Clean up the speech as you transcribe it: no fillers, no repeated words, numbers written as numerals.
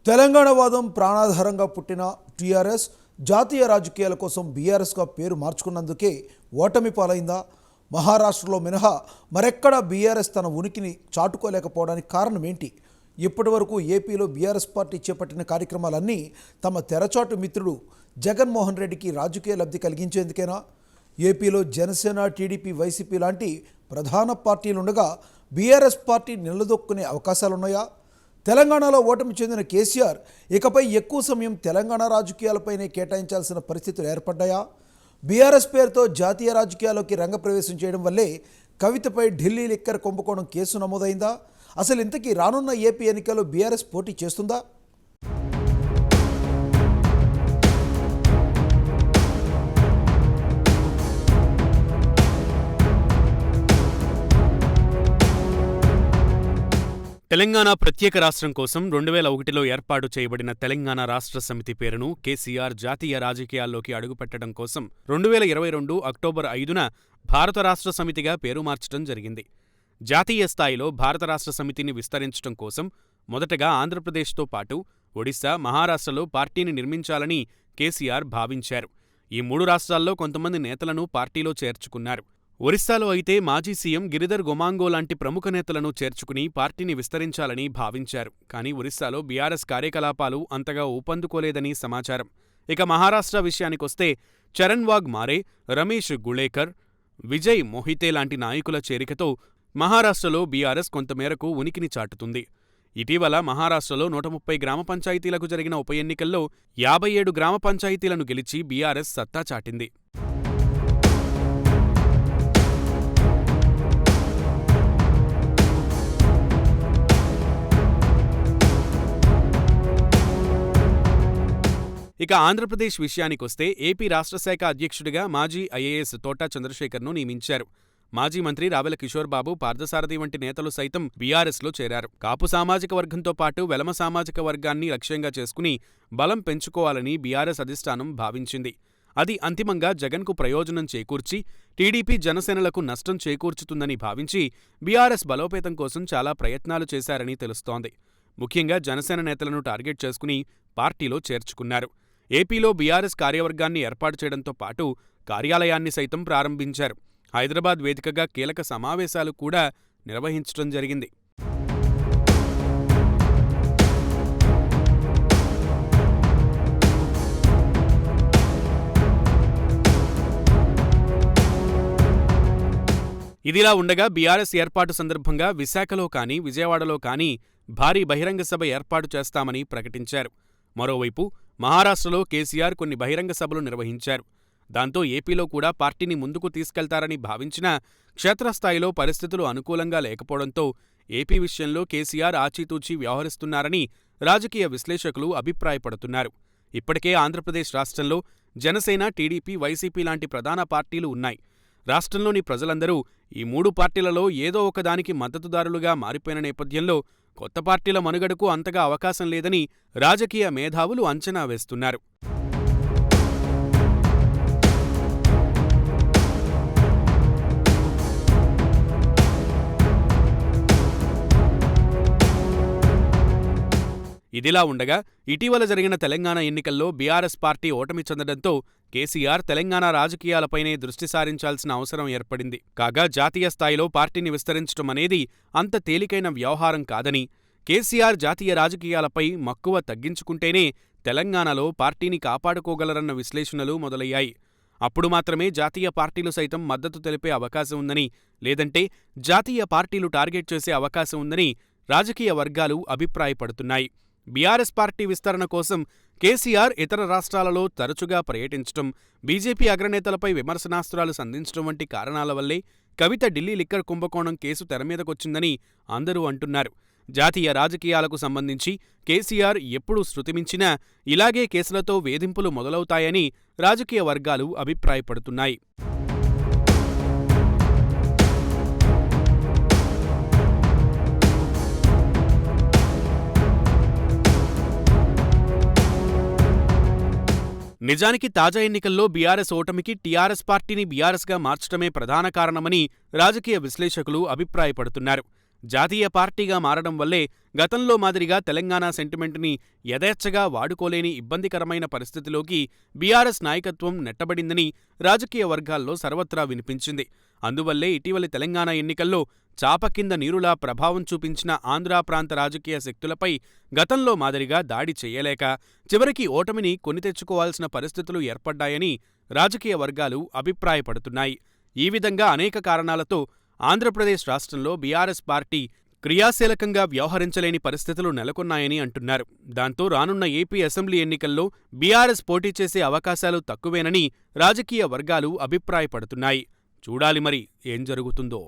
తెలంగాణ వాదం ప్రాణాధారంగా పుట్టిన టీఆర్ఎస్ జాతీయ రాజకీయాల కోసం బీఆర్ఎస్గా పేరు మార్చుకున్నందుకే ఓటమి పాలైందా? మహారాష్ట్రలో మినహా మరెక్కడా బీఆర్ఎస్ తన ఉనికిని చాటుకోలేకపోవడానికి కారణం ఏంటి? ఇప్పటివరకు ఏపీలో బీఆర్ఎస్ పార్టీ చేపట్టిన కార్యక్రమాలన్నీ తమ తెరచాటు మిత్రుడు జగన్మోహన్ రెడ్డికి రాజకీయ లబ్ధి కలిగించేందుకేనా? ఏపీలో జనసేన, టీడీపీ, వైసీపీ లాంటి ప్రధాన పార్టీలుండగా బీఆర్ఎస్ పార్టీ నిలదొక్కునే అవకాశాలున్నాయా? తెలంగాణలో ఓటమి చెందిన కేసీఆర్ ఇకపై ఎక్కువ సమయం తెలంగాణ రాజకీయాలపైనే కేటాయించాల్సిన పరిస్థితులు ఏర్పడ్డాయా? బీఆర్ఎస్ పేరుతో జాతీయ రాజకీయాల్లోకి రంగప్రవేశం చేయడం వల్లే కవితపై ఢిల్లీ లిక్కర్ కుంభకోణం కేసు నమోదైందా? అసలు ఇంతకీ రానున్న ఏపీ ఎన్నికల్లో బీఆర్ఎస్ పోటీ చేస్తుందా? తెలంగాణ ప్రత్యేక రాష్ట్రం కోసం 2001లో ఏర్పాటు చేయబడిన తెలంగాణ రాష్ట్ర సమితి పేరును కేసీఆర్ జాతీయ రాజకీయాల్లోకి అడుగుపెట్టడం కోసం 2022 అక్టోబర్ 5న భారత రాష్ట్ర సమితిగా పేరు మార్చడం జరిగింది. జాతీయ స్థాయిలో భారత రాష్ట్ర సమితిని విస్తరించడం కోసం మొదటగా ఆంధ్రప్రదేశ్తో పాటు ఒడిశా, మహారాష్ట్రలో పార్టీని నిర్మించాలని కేసీఆర్ భావించారు. ఈ 3 రాష్ట్రాల్లో కొంతమంది నేతలను పార్టీలో చేర్చుకున్నారు. ఒరిస్సాలో అయితే మాజీ సీఎం గిరిధర్ గొమాంగో లాంటి ప్రముఖ నేతలను చేర్చుకుని పార్టీని విస్తరించాలని భావించారు. కానీ ఒరిస్సాలో బీఆర్ఎస్ కార్యకలాపాలు అంతగా ఊపందుకోలేదని సమాచారం. ఇక మహారాష్ట్ర విషయానికొస్తే చరణ్ వాగ్ మారే, రమేష్ గుళేకర్, విజయ్ మొహితే లాంటి నాయకుల చేరికతో మహారాష్ట్రలో బీఆర్ఎస్ కొంతమేరకు ఉనికిని చాటుతుంది. ఇటీవల మహారాష్ట్రలో 130 గ్రామ పంచాయతీలకు జరిగిన ఉప ఎన్నికల్లో 57 గ్రామ పంచాయతీలను గెలిచి బీఆర్ఎస్ సత్తా చాటింది. ఇక ఆంధ్రప్రదేశ్ విషయానికొస్తే ఏపీ రాష్ట్ర శాఖ అధ్యక్షుడిగా మాజీ ఐఏఎస్ తోటా చంద్రశేఖర్ను నియమించారు. మాజీ మంత్రి రావెల కిషోర్ బాబు, పార్థసారథి వంటి నేతలు సైతం బీఆర్ఎస్లో చేరారు. కాపు సామాజిక వర్గంతో పాటు వెలమ సామాజిక వర్గాన్ని లక్ష్యంగా చేసుకుని బలం పెంచుకోవాలని బీఆర్ఎస్ అధిష్టానం భావించింది. అది అంతిమంగా జగన్కు ప్రయోజనం చేకూర్చి టీడీపీ, జనసేనలకు నష్టం చేకూర్చుతుందని భావించి బీఆర్ఎస్ బలోపేతం కోసం చాలా ప్రయత్నాలు చేశారని తెలుస్తోంది. ముఖ్యంగా జనసేన నేతలను టార్గెట్ చేసుకుని పార్టీలో చేర్చుకున్నారు. ఏపీలో బీఆర్ఎస్ కార్యవర్గాన్ని ఏర్పాటు చేయడంతో పాటు కార్యాలయాన్ని సైతం ప్రారంభించారు. హైదరాబాద్ వేదికగా కీలక సమావేశాలు కూడా నిర్వహించడం జరిగింది. ఇదిలా ఉండగా బీఆర్ఎస్ ఏర్పాటు సందర్భంగా విశాఖలో కానీ, విజయవాడలో కానీ భారీ బహిరంగ సభ ఏర్పాటు చేస్తామని ప్రకటించారు. మరోవైపు మహారాష్ట్రలో కేసీఆర్ కొన్ని బహిరంగ సభలు నిర్వహించారు. దాంతో ఏపీలో కూడా పార్టీని ముందుకు తీసుకెళ్తారని భావించినా క్షేత్రస్థాయిలో పరిస్థితులు అనుకూలంగా లేకపోవడంతో ఏపీ విషయంలో కేసీఆర్ ఆచితూచి వ్యవహరిస్తున్నారని రాజకీయ విశ్లేషకులు అభిప్రాయపడుతున్నారు. ఇప్పటికే ఆంధ్రప్రదేశ్ రాష్ట్రంలో జనసేన, టీడీపీ, వైసీపీ లాంటి ప్రధాన పార్టీలు ఉన్నాయి. రాష్ట్రంలోని ప్రజలందరూ ఈ 3 పార్టీలలో ఏదో ఒకదానికి మద్దతుదారులుగా మారిపోయిన నేపథ్యంలో కొత్త పార్టీల మనుగడకు అంతగా అవకాశం లేదని రాజకీయ మేధావులు అంచనా వేస్తున్నారు. ఇదిలా ఉండగా ఇటీవల జరిగిన తెలంగాణ ఎన్నికల్లో బీఆర్ఎస్ పార్టీ ఓటమి చెందడంతో కేసీఆర్ తెలంగాణ రాజకీయాలపైనే దృష్టి సారించాల్సిన అవసరం ఏర్పడింది. కాగా జాతీయ స్థాయిలో పార్టీని విస్తరించడం అనేది అంత తేలికైన వ్యవహారం కాదని, కేసీఆర్ జాతీయ రాజకీయాలపై మక్కువ తగ్గించుకుంటేనే తెలంగాణలో పార్టీని కాపాడుకోగలరన్న విశ్లేషణలు మొదలయ్యాయి. అప్పుడు మాత్రమే జాతీయ పార్టీలు సైతం మద్దతు తెలిపే అవకాశం ఉందని, లేదంటే జాతీయ పార్టీలు టార్గెట్ చేసే అవకాశం ఉందని రాజకీయ వర్గాలు అభిప్రాయపడుతున్నాయి. బీఆర్ఎస్ పార్టీ విస్తరణ కోసం కేసీఆర్ ఇతర రాష్ట్రాలలో తరచుగా పర్యటించడం, బీజేపీ అగ్రనేతలపై విమర్శనాస్త్రాలు సంధించడం వంటి కారణాల వల్లే కవిత ఢిల్లీ లిక్కర్ కుంభకోణం కేసు తెరమీదకొచ్చిందని అందరూ అంటున్నారు. జాతీయ రాజకీయాలకు సంబంధించి కేసీఆర్ ఎప్పుడు శృతిమించినా ఇలాగే కేసులతో వేధింపులు మొదలవుతాయని రాజకీయ వర్గాలు అభిప్రాయపడుతున్నాయి. నిజానికి తాజా ఎన్నికల్లో బీఆర్ఎస్ ఓటమికి టీఆర్ఎస్ పార్టీని బీఆర్ఎస్గా మార్చడమే ప్రధాన కారణమని రాజకీయ విశ్లేషకులు అభిప్రాయపడుతున్నారు. జాతీయ పార్టీగా మారడం వల్లే గతంలో మాదిరిగా తెలంగాణ సెంటిమెంట్ని యథేచ్ఛగా వాడుకోలేని ఇబ్బందికరమైన పరిస్థితిలోకి బీఆర్ఎస్ నాయకత్వం నెట్టబడిందని రాజకీయ వర్గాల్లో సర్వత్రా వినిపించింది. అందువల్లే ఇటీవలి తెలంగాణ ఎన్నికల్లో చాప కింద నీరులా ప్రభావం చూపించిన ఆంధ్రా ప్రాంత రాజకీయ శక్తులపై గతంలో మాదిరిగా దాడి చెయ్యలేక చివరికి ఓటమిని కొని తెచ్చుకోవాల్సిన పరిస్థితులు ఏర్పడ్డాయని రాజకీయ వర్గాలు అభిప్రాయపడుతున్నాయి. ఈ విధంగా అనేక కారణాలతో ఆంధ్రప్రదేశ్ రాష్ట్రంలో బీఆర్ఎస్ పార్టీ క్రియాశీలకంగా వ్యవహరించలేని పరిస్థితులు నెలకొన్నాయని అంటున్నారు. దాంతో రానున్న ఏపీ అసెంబ్లీ ఎన్నికల్లో బీఆర్ఎస్ పోటీ చేసే అవకాశాలు తక్కువేనని రాజకీయ వర్గాలు అభిప్రాయపడుతున్నాయి. చూడాలి మరి ఏం జరుగుతుందో.